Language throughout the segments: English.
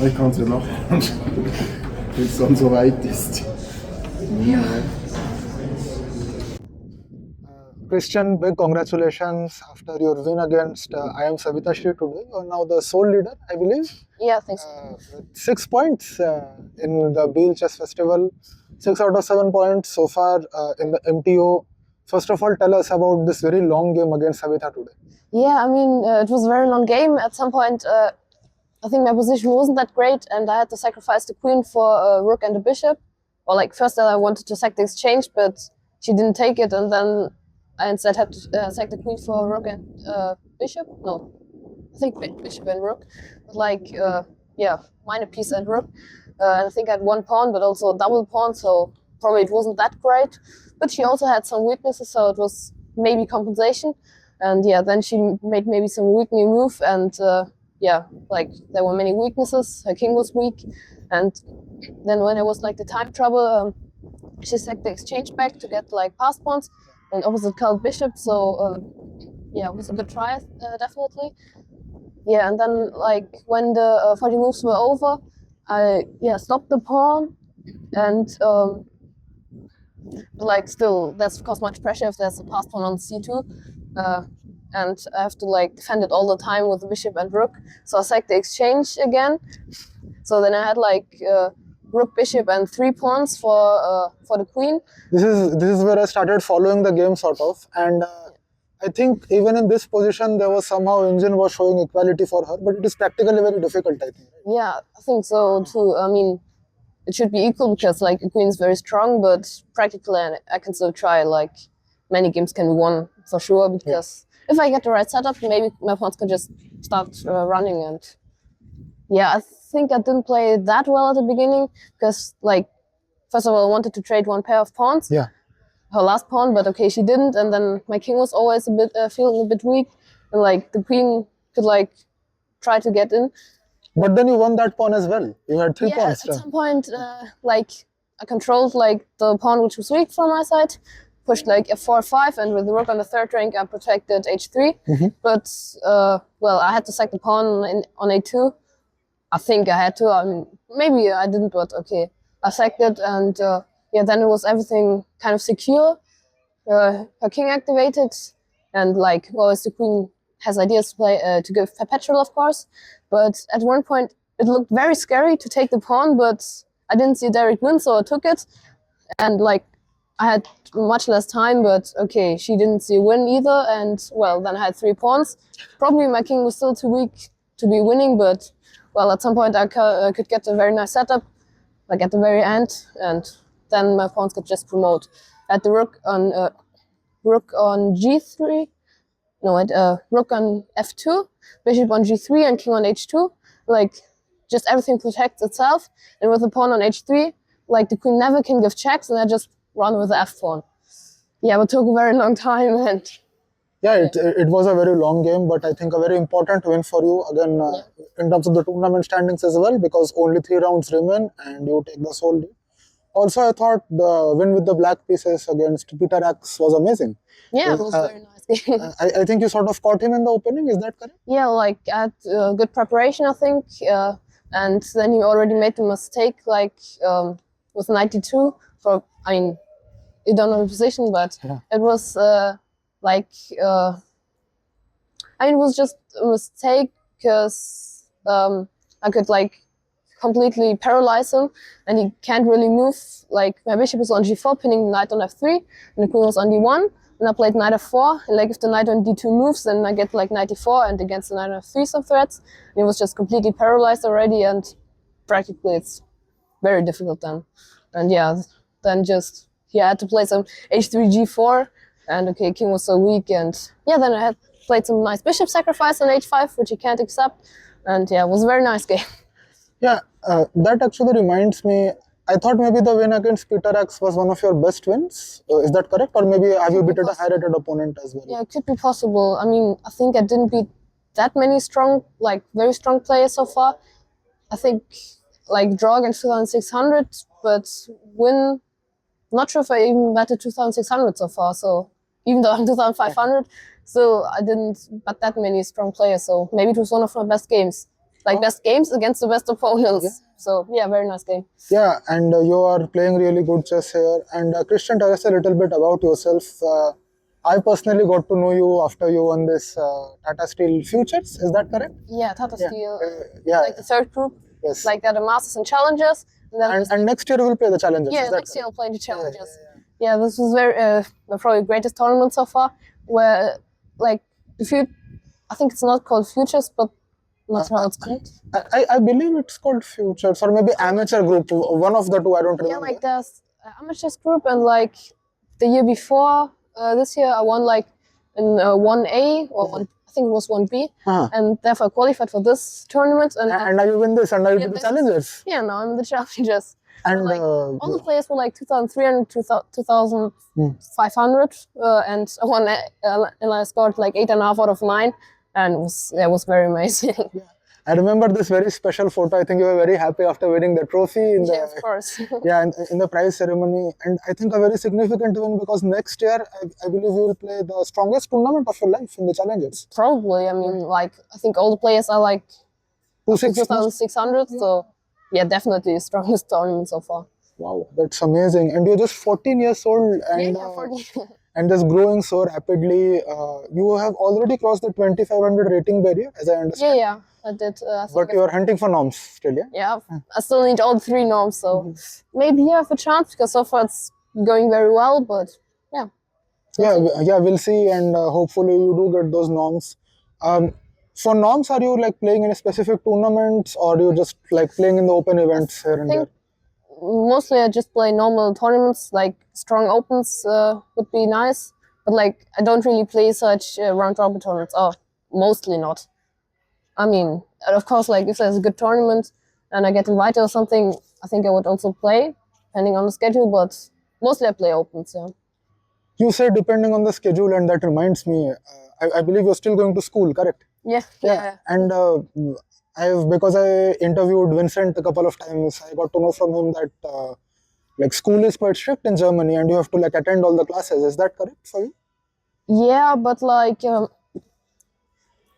Ich kann es ja nachher, wenn es dann so weit ist. Ja. Christian, big congratulations after your win against IM Savitha Shri today. You're now the sole leader, I believe. Yeah, thanks. 6 points in the Biel Chess Festival. 6 out of 7 points so far in the MTO. First of all, tell us about this very long game against Savitha today. Yeah, I mean, it was a very long game. At some point, I think my position wasn't that great, and I had to sacrifice the queen for a rook and a bishop. Or like first I wanted to sack the exchange, but she didn't take it, and then I instead had to sack the queen for a rook and bishop. No, I think bishop and rook. But like, yeah, minor piece and rook. And I think I had one pawn, but also a double pawn, so probably it wasn't that great. But she also had some weaknesses, so it was maybe compensation. And yeah, then she made maybe some weakening move, and yeah, like there were many weaknesses. Her king was weak, and then when there was like the time trouble, she sacked the exchange back to get like passed pawns and opposite colored bishop. So yeah, it was a good try, definitely. Yeah, and then like when the 40 moves were over, I stopped the pawn, and like still that's caused much pressure if there's a passed pawn on c2. And I have to like defend it all the time with the bishop and rook. So I sacked the exchange again. So then I had like rook, bishop, and 3 pawns for the queen. This is where I started following the game sort of, and I think even in this position there was somehow engine was showing equality for her, but it is practically very difficult, I think. Right? Yeah, I think so too. I mean, it should be equal because like the queen is very strong, but practically I can still try. Like many games can be won for sure because. If I get the right setup, maybe my pawns can just start running. And yeah, I think I didn't play that well at the beginning because, like, first of all, I wanted to trade one pair of pawns. Yeah. Her last pawn, but okay, she didn't. And then my king was always a bit feeling a bit weak, and like the queen could like try to get in. But then you won that pawn as well. You had 3 pawns. At some point, like I controlled like the pawn which was weak from my side. Pushed like f4, 5, and with the rook on the 3rd rank, I protected h3. But well, I had to sack the pawn on a2. I think I had to. I mean, maybe I didn't, but okay, I sacked it, and yeah, then it was everything kind of secure. Her king activated, and like, well, as the queen has ideas to play to give perpetual, of course. But at one point, it looked very scary to take the pawn, but I didn't see Derek win, so I took it, and like. I had much less time, but okay, she didn't see a win either, and well, then I had 3 pawns. Probably my king was still too weak to be winning, but well, at some point I could get a very nice setup, like at the very end, and then my pawns could just promote. I had the rook on g3, no, rook on f2, bishop on g3, and king on h2. Like, just everything protects itself, and with the pawn on h3, like the queen never can give checks, and I just run with the f-pawn. Yeah, but it took a very long time, and yeah, it was a very long game, but I think a very important win for you again in terms of the tournament standings as well, because only 3 rounds remain and you take the sole lead. Also, I thought the win with the black pieces against Peter X was amazing. Yeah, it was a very nice game. I think you sort of caught him in the opening, is that correct? Yeah, like I had good preparation, I think, and then he already made the mistake, like with 92 for, I mean, you don't know the position, but it was like, I mean, it was just a mistake because I could like completely paralyze him, and he can't really move. Like, my bishop is on g4, pinning the knight on f3, and the queen was on d1, and I played knight f4, and like if the knight on d2 moves, then I get like knight e4, and against the knight on f3 some threats, and he was just completely paralyzed already, and practically it's very difficult then. And yeah, then just he had to play some h3 g4, and okay, king was so weak, and yeah, then I had played some nice bishop sacrifice on h5, which he can't accept, and yeah, it was a very nice game. Yeah, that actually reminds me. I thought maybe the win against Peter X was one of your best wins. Is that correct? Or maybe have you beaten a high-rated opponent as well? Yeah, it could be possible. I mean, I think I didn't beat that many strong, like very strong players so far. I think like draw against 2600, but win. Not sure if I even batted 2600 so far. So even though I'm 2500, still I didn't bat that many strong players. So maybe it was one of my best games. Like best games against the best opponents. Yeah. So yeah, very nice game. Yeah, and you are playing really good chess here. And Christian, tell us a little bit about yourself. I personally got to know you after you won this Tata Steel Futures. Is that correct? Yeah, Tata Steel. Yeah. Like the third group. Yes. Like the Masters and Challenges. And next year we'll play the Challenges. Yeah, next year I'll play the Challenges. Yeah, this was very probably greatest tournament so far. Where like I think it's not called Futures, but not sure how it's called. I believe it's called Futures, or maybe Amateur Group. One of the two, I don't remember. Yeah, like there's Amateurs Group, and like the year before, this year I won like in 1A or I think it was 1B, and therefore I qualified for this tournament. And now you win this, and now you do the Challengers. Yeah, now I'm the Challengers. And like, all the players were like 2,300, 2,500, and I won, and I scored like 8.5 out of 9. And it was very amazing. Yeah. I remember this very special photo. I think you were very happy after winning the trophy. Yeah, of course. Yeah, in the prize ceremony. And I think a very significant win, because next year, I believe you will play the strongest tournament of your life in the Challenges. Probably. I mean, like, I think all the players are like 2,600. So, yeah, definitely the strongest tournament so far. Wow, that's amazing. And you're just 14 years old. And, yeah, 14. And just growing so rapidly. You have already crossed the 2,500 rating barrier, as I understand. Yeah, I did. But you're hunting for norms still, yeah? Yeah, I still need all 3 norms, so maybe you have a chance, because so far it's going very well, but yeah. Yeah, we'll see, and hopefully you do get those norms. For norms, are you like playing in a specific tournaments, or do you just like playing in the open events here and there? Mostly I just play normal tournaments, like strong opens would be nice, but like I don't really play such round robin tournaments, or mostly not. I mean, of course, like if there's a good tournament and I get invited or something, I think I would also play, depending on the schedule, but mostly I play opens, yeah. You said depending on the schedule, and that reminds me, I believe you're still going to school, correct? Yeah. And because I interviewed Vincent a couple of times, I got to know from him that like school is quite strict in Germany, and you have to like attend all the classes. Is that correct for you? Yeah, but like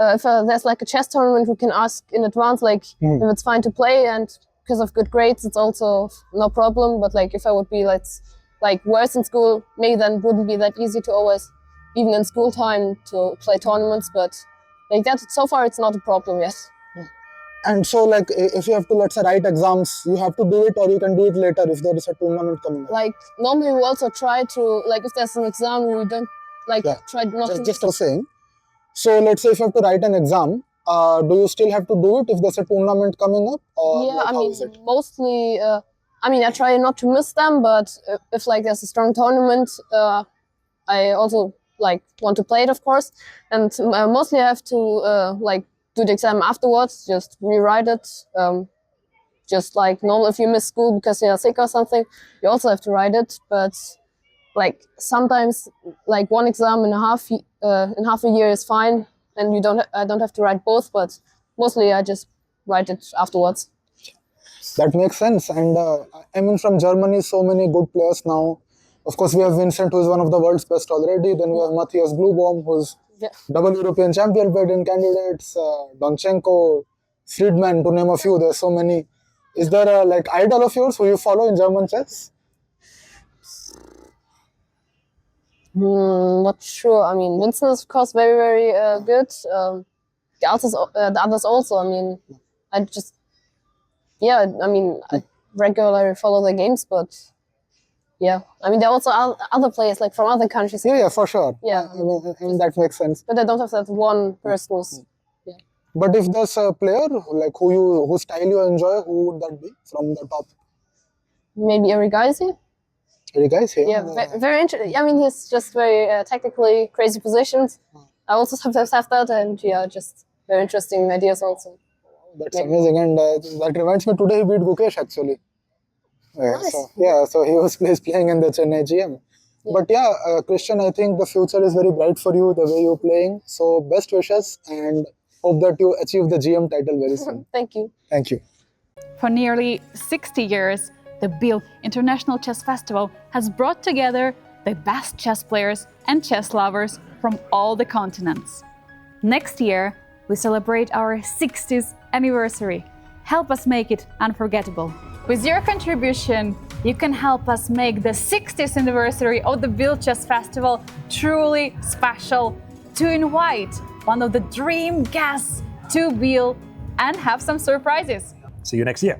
if there's like a chess tournament, we can ask in advance, like if it's fine to play, and because of good grades, it's also no problem. But like if I would be like worse in school, maybe then it wouldn't be that easy to always, even in school time, to play tournaments. But like that, so far it's not a problem yet. And so, like, if you have to, let's say, write exams, you have to do it, or you can do it later if there is a tournament coming up. Like, normally we also try to, like, if there's an exam, we don't, like, try not to... Just saying. So, let's say if you have to write an exam, do you still have to do it if there's a tournament coming up? Or yeah, like, I mean, mostly, I mean, I try not to miss them, but if, like, there's a strong tournament, I also, like, want to play it, of course. And mostly I have to, like, do the exam afterwards, just rewrite it. Just like normal, if you miss school because you're sick or something, you also have to write it. But like sometimes, like one exam in half a year is fine, and I don't have to write both. But mostly, I just write it afterwards. That makes sense. And I mean, from Germany, so many good players now. Of course, we have Vincent, who is one of the world's best already. Then we have Matthias Bluebaum, who's double European champion in candidates, Donchenko, Friedman, to name a few. There's so many. Is there a like idol of yours who you follow in German chess? Not sure. I mean, Vincent is of course very, very good. The others also. I mean, Yeah, I mean, I regularly follow the games, but yeah, I mean, there are also other players like from other countries. Yeah, for sure. Yeah. I mean, that makes sense. But I don't have that one person who's, But if there's a player like whose style you enjoy, who would that be from the top? maybe Erigaisi. Any guys here? Yeah, very interesting. I mean, he's just very technically crazy positions. I also sometimes have that, and yeah, just very interesting ideas also. That's amazing, and that reminds me. Today he beat Gukesh actually. Nice. So he was playing in the Chennai GM. But yeah, Christian, I think the future is very bright for you, the way you're playing. So best wishes, and hope that you achieve the GM title very soon. Thank you. Thank you. For nearly 60 years, the Biel International Chess Festival has brought together the best chess players and chess lovers from all the continents. Next year, we celebrate our 60th anniversary. Help us make it unforgettable. With your contribution, you can help us make the 60th anniversary of the Biel Chess Festival truly special, to invite one of the dream guests to Biel and have some surprises. See you next year.